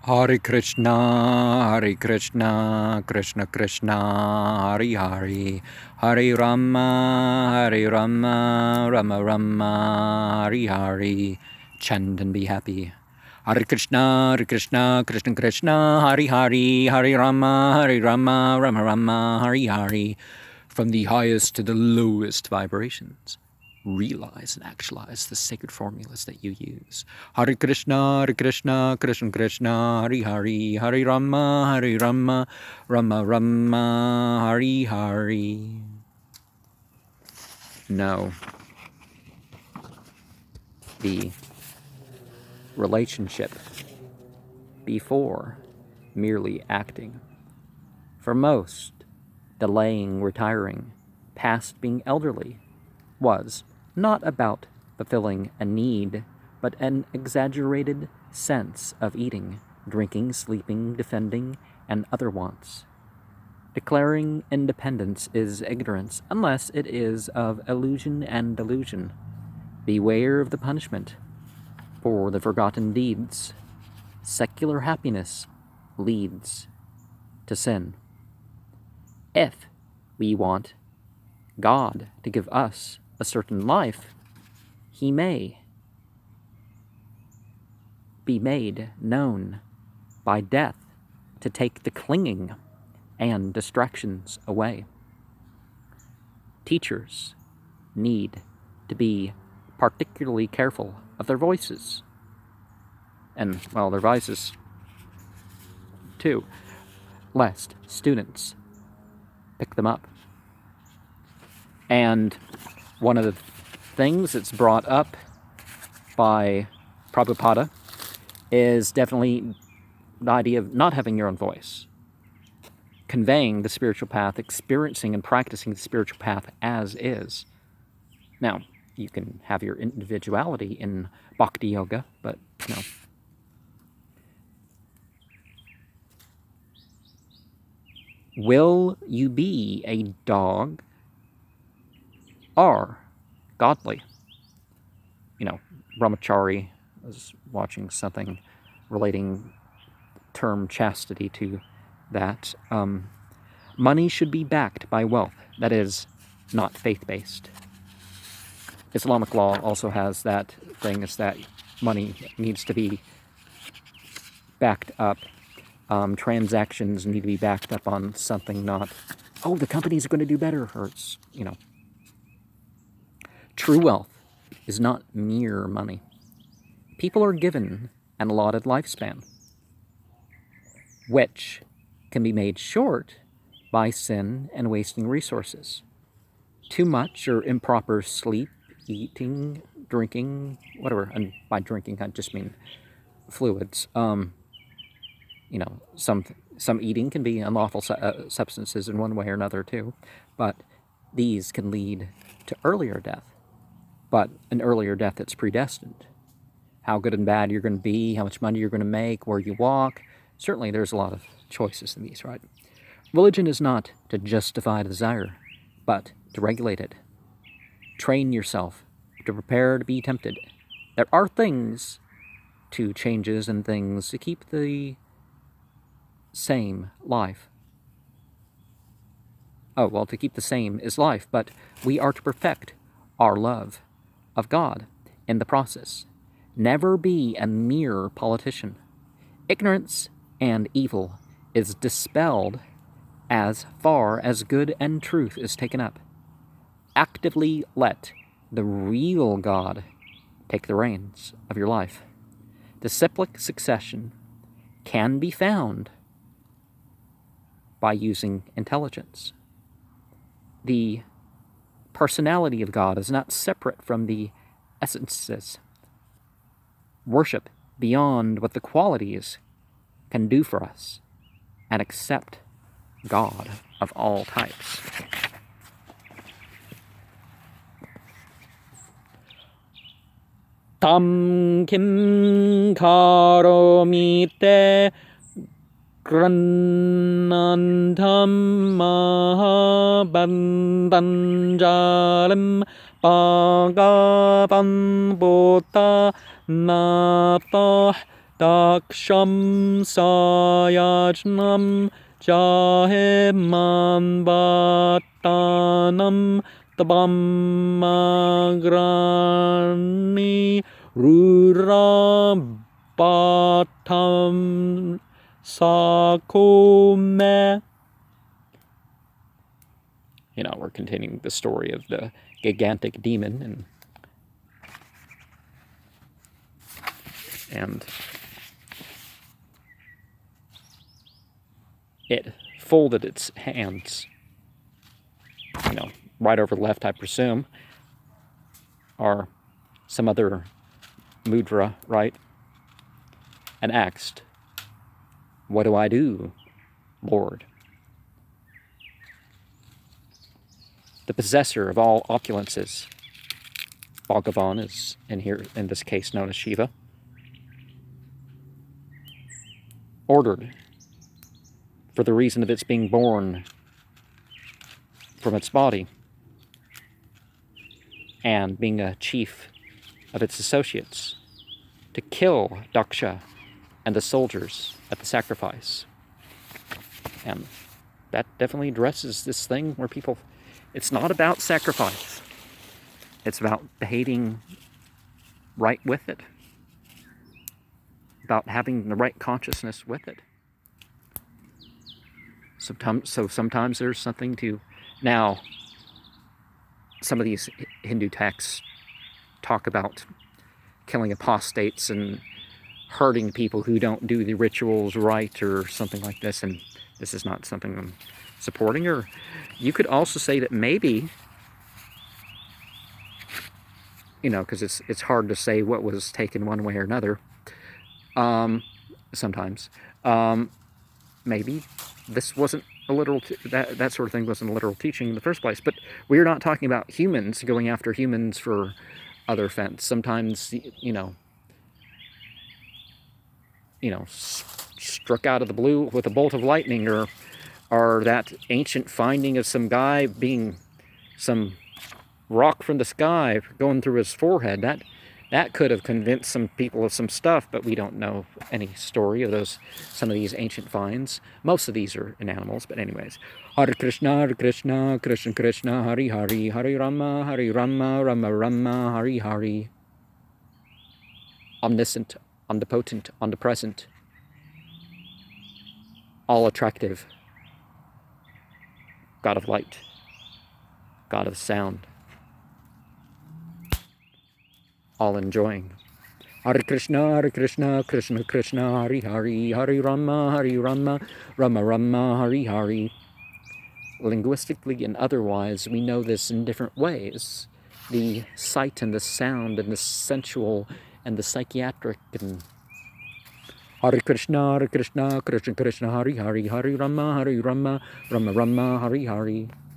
Hare Krishna, Krishna Krishna, Hare Hare, Hare Rama, Rama Rama, Hare Hare. Chant and be happy. Hare Krishna, Krishna Krishna, Hare Hare, Hare Rama, Rama Rama, Hare Hare. From the highest to the lowest vibrations, realize and actualize the sacred formulas that you use. Hare Krishna, Krishna Krishna, Hare Hare, Hare Rama, Rama Rama, Hare Hare. Know the relationship before merely acting. For most, delaying retiring past being elderly was not about fulfilling a need, but an exaggerated sense of eating, drinking, sleeping, defending, and other wants. Declaring independence is ignorance, unless it is of illusion and delusion. Beware of the punishment for the forgotten deeds. Secular happiness leads to sin. If we want God to give us a certain life, He may be made known by death to take the clinging and distractions away. Teachers need to be particularly careful of their voices, and, well, their vices too, lest students pick them up. And one of the things that's brought up by Prabhupada is definitely the idea of not having your own voice. Conveying the spiritual path, experiencing and practicing the spiritual path as is. Now, you can have your individuality in Bhakti Yoga, but no. Will you be a dog or godly? Brahmachari, I was watching something relating term chastity to that. Money should be backed by wealth, that is, not faith-based. Islamic law also has that thing, is that money needs to be backed up. Transactions need to be backed up on something, not, oh, the companies are going to do better, or it's, True wealth is not mere money. People are given an allotted lifespan, which can be made short by sin and wasting resources. Too much or improper sleep, eating, drinking, whatever. And by drinking, I just mean fluids. Some eating can be unlawful substances in one way or another too, but these can lead to earlier death, but an earlier death that's predestined. How good and bad you're going to be, how much money you're going to make, where you walk. Certainly there's a lot of choices in these, right? Religion is not to justify desire, but to regulate it. Train yourself to prepare to be tempted. There are things to changes and things to keep the same life. To keep the same is life, but we are to perfect our love of God in the process. Never be a mere politician. Ignorance and evil is dispelled as far as good and truth is taken up. Actively let the real God take the reins of your life. Disciplic succession can be found by using intelligence. The personality of God is not separate from the essences. Worship beyond what the qualities can do for us, and accept God of all types. Tam kim karomi te grannantam mahabandanjalam bhagavan bhutta natah daksham sayajnam jahe manvatanam tabamagrani rurabatam sakome. We're continuing the story of the gigantic demon, and it folded its hands, right over the left, I presume, or some other mudra, right? And asked, "What do I do, Lord?" The possessor of all opulences, Bhagavan is in this case known as Shiva, ordered, for the reason of its being born from its body and being a chief of its associates, to kill Daksha and the soldiers at the sacrifice. And that definitely addresses this thing where people, it's not about sacrifice. It's about behaving right with it. About having the right consciousness with it. So sometimes there's something to... Now, some of these Hindu texts talk about killing apostates and hurting people who don't do the rituals right or something like this, and this is not something I'm supporting. Or you could also say that maybe, because it's hard to say what was taken one way or another, sometimes. Maybe this wasn't a literal, that sort of thing wasn't a literal teaching in the first place. But we're not talking about humans going after humans for other offense. Sometimes, struck out of the blue with a bolt of lightning, or that ancient finding of some guy being some rock from the sky going through his forehead. That could have convinced some people of some stuff, but we don't know any story of some of these ancient finds. Most of these are in animals, but anyways. Hare Krishna, Krishna Krishna, Hari Hari, Hare Rama, Rama Rama, Hari Hari. Omniscient, omnipotent, omnipresent, all attractive, God of light, God of sound, all enjoying. Hare Krishna, Krishna Krishna, Hari Hari, Hare Rama, Rama Rama, Hari Hari. Linguistically and otherwise, we know this in different ways. The sight and the sound and the sensual and the psychiatric, and Hare Krishna, Krishna Krishna, Hari Hari, Hare Rama, Rama Rama, Hari Hari.